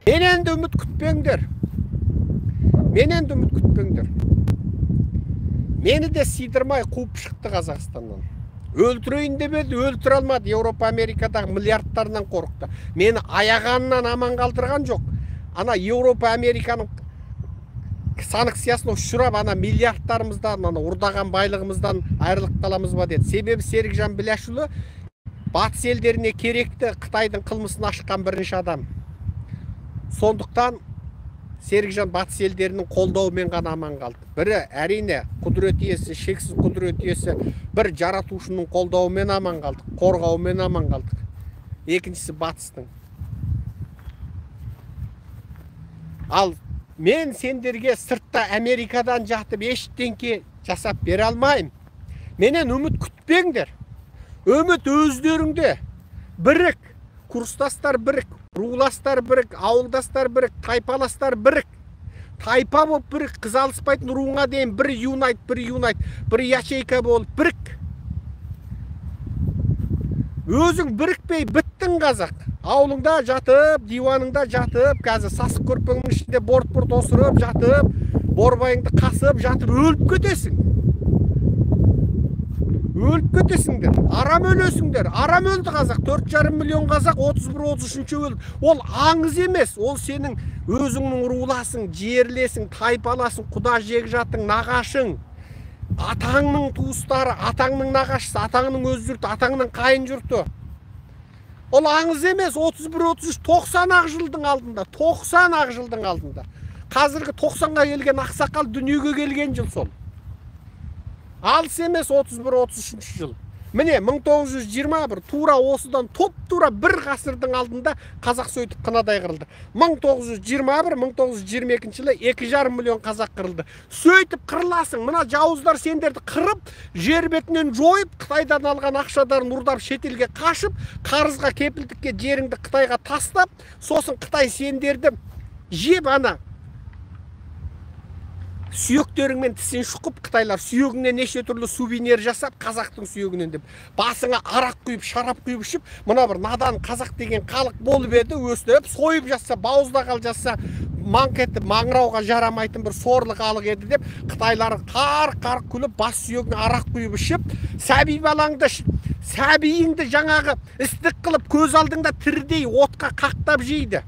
Менен де үміт күтпеңдер. Менен де үміт күтпеңдер. Мені де сыйдырмай қуып шықты Қазақстаннан. Өлтірейін деп еді, өлтіре алмады. Еуропа, Америкадағы миллиардтарынан қорықты. Мені аяғанынан аман қалдырған жоқ. Ана Еуропа, Американың санкциясына ұшырап, ана миллиардтарымыздан, ана ұрдаған байлығымыздан айырылып қаламыз ба деді. Себебі Серікжан Біләшұлы батыс елдеріне керекті Қытайдың қылмысын ашқан бірінші адам. Сондықтан Серікжан батыс елдерінің қолдауымен ғана аман қалды. Бірі әрине құдірет иесі, шексіз құдірет иесі, бір жаратушының қолдауымен аман қалдық, қорғауымен аман қалдық. Екіншісі батыстың. Ал мен сендерге сыртта Америкадан жатып ештеңке жасап бере алмайым. Менен үміт күтпеңдер. Үміт өздеріңде. Бірік, курстастар бірік, руластар бірік, ауылдастар бірік, тайпаластар бірік. Тайпа болып бірік, қыз алыспайтын руыңа дейін бір юнайт, бір ячейка болып бірік. Өзің бірікпей біттің қазақ. Ауылыңда жатып, диваныңда жатып, қазір сасық көрпеңнің ішінде борт-борт осырып жатып, борбайыңды қасып жатып өліп кетесің. Өліп кетесіңдер. Арам өлесіңдер. Арам өлді қазақ. 4,5 миллион қазақ 31-33 өлді. Ол аңыз емес. Ол сенің өзіңнің руласың, жерлесің, тайпаласың, құда жекжатың, нағашың. Атаңның туыстары, атаңның нағашысы, атаңның өз жұрты, атаңның қайын жұрты. Ол аңыз емес. 31-33, 90 ақ жылдың алдында. 90 ақ жылдың алдында. Қазіргі 90-ға келген ақсақал дүниеге келген жыл сол. Алыс емес 31-33 жыл. Міне 1921, тура осыдан топ-тура бір ғасырдың алдында қазақ сөйтіп қынадай қырылды. 1921-1922 жылы 2,5 миллион қазақ қырылды. Сөйтіп қырыласың, мына жауыздар сендерді қырып, жер бетінен жойып, Қытайдан алған ақшадарын ұрдап шетелге қашып, қарызға кепілдікке жеріңді Қытайға тастап, сосын Қытай сендерді жеп ана сүйектеріңмен тісін шұқып, Қытайлар сүйегіңнен неше түрлі сувенир жасап, қазақтың сүйегінен деп, басыңа арақ құйып, шарап құйып ішіп, мына бір надан қазақ деген халық болып еді, өстіп, сойып жатса, бауыздағал жатса, маңқеті маңырауға жарамайтын бір сорлы халық еді деп, Қытайлар қарқ-қарқ күліп, бас сүйегіне арақ құйып ішіп, сәби балаңды, сәбиіңді жаңағы істік қылып, көз алдыңда тірідей отқа қақтап жейді.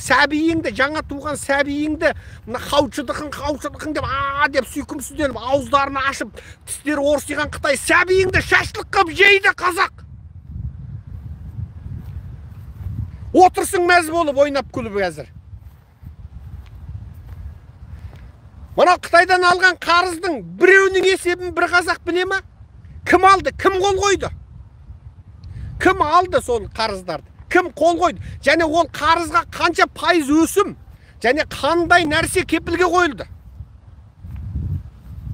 Сәбиіңді, жаңа туған сәбиіңді қаучыдықың деп, деп сүйкімсізденіп, ауыздарын ашып, тістері орсиған Қытай сәбиіңді шашлық қып жейді қазақ. Отырсың мәз болып ойнап күліп әзір. Мына Қытайдан алған қарыздың біреуінің есебін бір қазақ біле ма? Кім алды? Кім қол қойды? Кім алды сол қарыздарды? Кім қол қойды? Және ол қарызға қанша пайыз өсім? Және қандай нәрсе кепілге қойылды?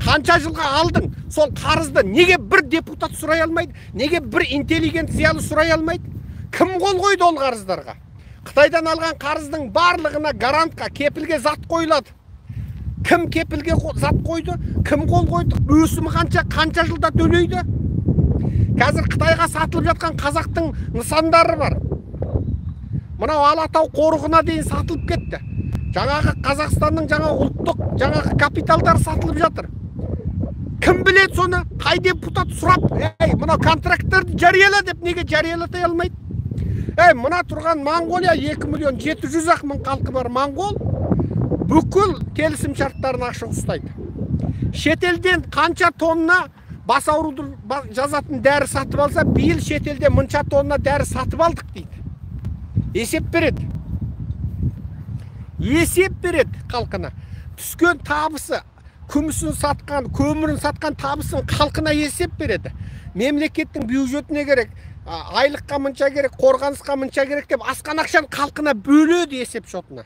Қанша жылға алдың? Сол қарызды неге бір депутат сұрай алмайды? Неге бір интеллигент зиялы сұрай алмайды? Кім қол қойды ол қарыздарға? Қытайдан алған қарыздың барлығына гарантқа, кепілге зат қойылады. Кім кепілге зат қойды? Кім қол қойды? Өсімі қанша жылда төлейді? Қазір Қытайға сатылып жатқан қазақтың нысандары бар. Мынау Алатау қорығына дейін сатылып кетті. Жаңағы Қазақстанның ұлттық капиталдар сатылып жатыр. Кім біледі соны? Қай депутат сұрап, мынау контракттарды жарияла деп неге жариялатай алмайды? Мына тұрған Моңғолия 2,700,000 халқы бар Моңғол бүкіл келісім шарттарын ашық ұстайды. Шетелден қанша тонна бас ауруды жазатын дәрі сатып алса, биыл шетелде мынша тонна дәрі сатып алдық дейді. Есеп береді. Есеп береді халқына. Түскен табысы, күмісін сатқан, көмірін сатқан табысын халқына есеп береді. Мемлекеттің бюджетіне керек, айлыққа мынша керек, қорғанысқа мынша керек деп, асқан ақшаны халқына бөледі есеп шотына.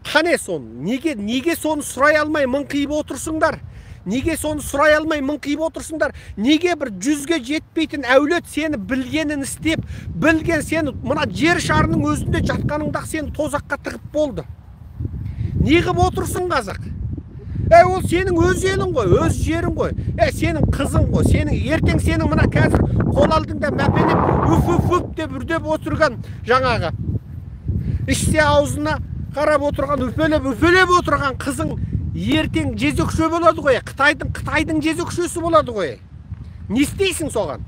Қане соны? Неге соны сұрай алмай мыңқиып отырсыңдар? Неге соны сұрай алмай мыңқиып отырсыңдар? Неге бір 100-ге жетпейтін әулет сені білгенін істеп, білген сені мына жер шарының өзінде жатқаныңда сені тозаққа тығып болды? Неғып отырсың қазақ? Ол сенің өз елің ғой, өз жерің ғой. Сенің қызың ғой, ертең сенің мына қазір қол алдыңда мәпелеп, үф деп үрдеп отырған жаңағы. ішсе аузына қарап отырған, үпелеп отырған қызың ертең жезөкше болады ғой. Қытайдың жезөкшесі болады ғой. Не істейсің соған?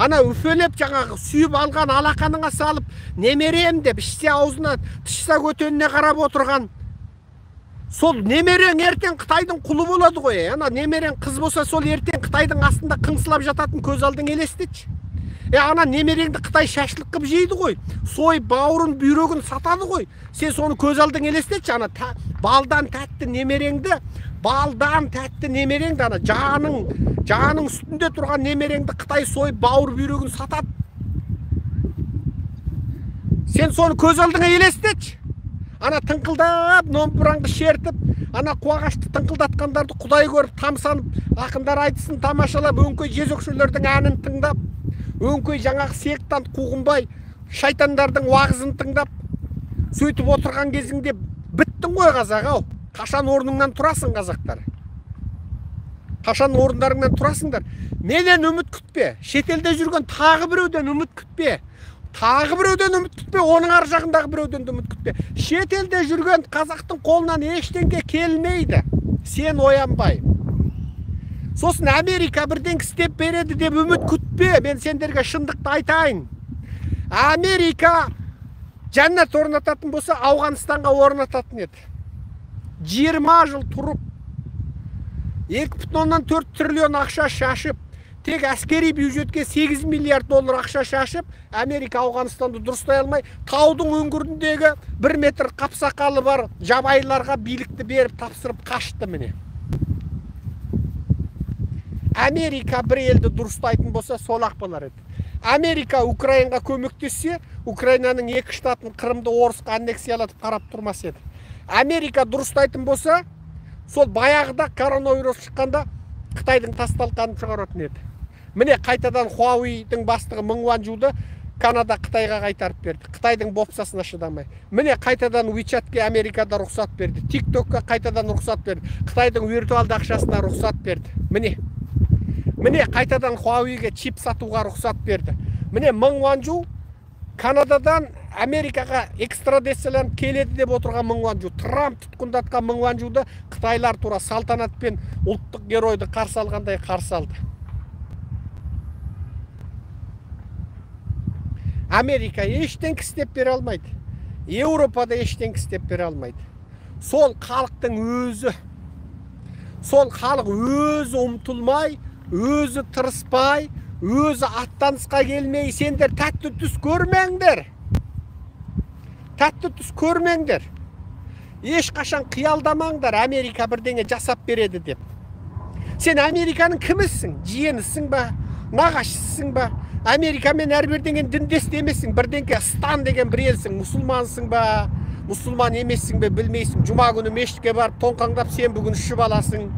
Ана үпелеп жаңағы сүйіп алған алақаныңа салып, немерем деп ішсе аузына, тышса көтеніне қарап отырған. Сол немерең ертең Қытайдың құлы болады ғой. Ана немерең қыз болса, сол ертең Қытайдың астында қыңсылап жататын көз алдың елестетші. Ана немереңді Қытай шашлық қып жейді ғой. Сой бауырын, бүйрегін сатады ғой. Сен соны көз алдың елестетші. Ана балдан тәтті немереңді, ана жаның үстінде тұрған немереңді Қытай сой бауыр бүйрегін сатады. Сен соны көз алдыңа елестетші. Ана тыңқылдап, номпыраңды шертіп, ана қуағашты тыңқылдатқандарды құдай көріп, тамсанып, ақындар айтысын тамашалап, өңкөй жезөкшелердің әнін тыңдап, өңкөй жаңағы сектант қуғынбай, шайтандардың уағызын тыңдап, сөйтіп отырған кезіңде біттің ғой қазақ, ау. Қашан орныңнан тұрасың, қазақтар? Қашан орындарыңнан тұрасыңдар? Менен үміт күтпе. Шетелде жүрген тағы біреуден үміт күтпе. Оның ар жағындағы біреуден үміт күтпе. Шетелде жүрген қазақтың қолынан ештеңе келмейді. Сен оянбай. Сосын Америка бірден істеп береді деп үміт күтпе. Мен сендерге шындықты айтайын. Америка жәннат орнататын болса, Ауғанстанға орнататын еді. 20 жыл тұрып, 2,4 триллион ақша шашып, тек әскери бюджетке 8 миллиард доллар ақша шашып, Америка Ауғанстанды дұрыстай алмай, таудың өңгіріндегі 1 метр қапсақалы бар жабайыларға билікті беріп тапсырып қашты міне. Америка бір елді дұрыстайтын болса, сол-ақ болар еді. Америка Украинаға көмектессе, Украинаның 2 штатын Қырымды Орысқа аннексиялатып қарап тұрмас еді. Америка дұрыстайтын болса, сол баяғыда коронавирус шыққанда Қытайдың тасталқанын шығаратын еді. Міне қайтадан Хуавейдің бастығы Мыңуанжуды Канада Қытайға қайтарып берді. Қытайдың бопсасына шыдамай. Міне қайтадан WeChatке Америкада рұқсат берді. TikTokқа қайтадан рұқсат берді. Қытайдың виртуалды ақшасына рұқсат берді. Міне қайтадан Хуавейге чип сатуға рұқсат берді. Міне Мыңуанжу Канададан Америкаға экстрадицияланып келеді деп отырған Мыңуанжу, Трамп тұтқындатқан Мыңуанжуды Қытайлар тура салтанатпен ұлттық геройды қарсы алғандай қарсы алды. Америка ештеңе істеп бере алмайды. Еуропада ештеңе істеп бере алмайды. Сол халықтың өзі, сол халық өзі ұмтылмай, өзі тырыспай, өзі аттанысқа келмей, сендер тәтті түс көрмеңдер. Тәтті түс көрмеңдер. Ешқашан қиялдамаңдар, Америка бірдеңе жасап береді деп. Сен Американың кімісің? Жиенісің ба? Нағашысың ба? Америкамен әрбірдеген діндес демесің, бірдеңке Стан деген бір елсің, мұсылмансың ба? Мұсылман емессің бе, білмейсің. Жұма күні мешітке барып, тоңқаңдап, сен бүгін ішіп аласың.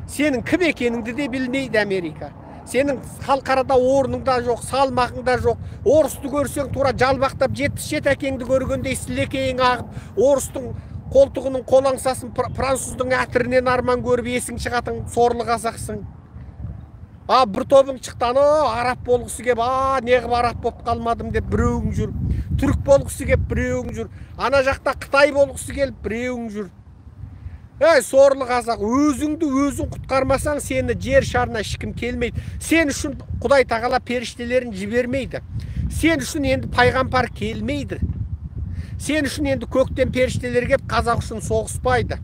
Сенің кім екеніңді де білмейді Америка. Сенің халықарада орныңда жоқ, салмағыңда жоқ. Орысты көрсең тура жалбақтап, 77 әкеңді көргендей сілекейің ағып, орыстың қолтығының қолаңсасын француздың әтірінен арман көріп есің шығатын сорлы қазақсың. Бір тобың шықты, араб болғысы кеп, неғып араб болып қалмадым деп біреуің жүр. Түрік болғысы кеп біреуің жүр. Ана жақта Қытай болғысы келіп біреуің жүр. Сорлы қазақ, өзіңді өзің құтқармасаң, сені жер шарына ешкім келмейді. Сен үшін Құдай тағала періштелерін жібермейді. Сен үшін енді пайғамбар келмейді. Сен үшін енді көктен періштелер кеп қазақ үшін соғыспайды.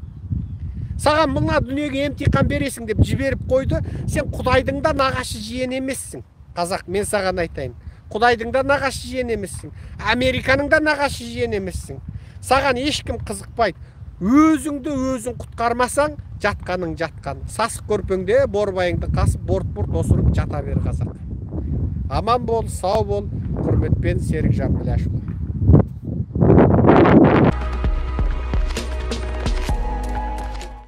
Саған мына дүниеге емтиқан бересің деп жіберіп қойды. Сен Құдайдың да нағашы жиен емессің. Қазақ, мен саған айтайын. Құдайдың да нағашы жиен емессің. Американың да нағашы жиен емессің. Саған ешкім қызықпайды. Өзіңді өзің құтқармасаң, жатқаның жатқан. Сасық көрпеңде борбайыңды қасып, борт-борт осырып жата бер қазақ. Аман бол, сау бол. Құрметпен Серікжан Біләшұлы.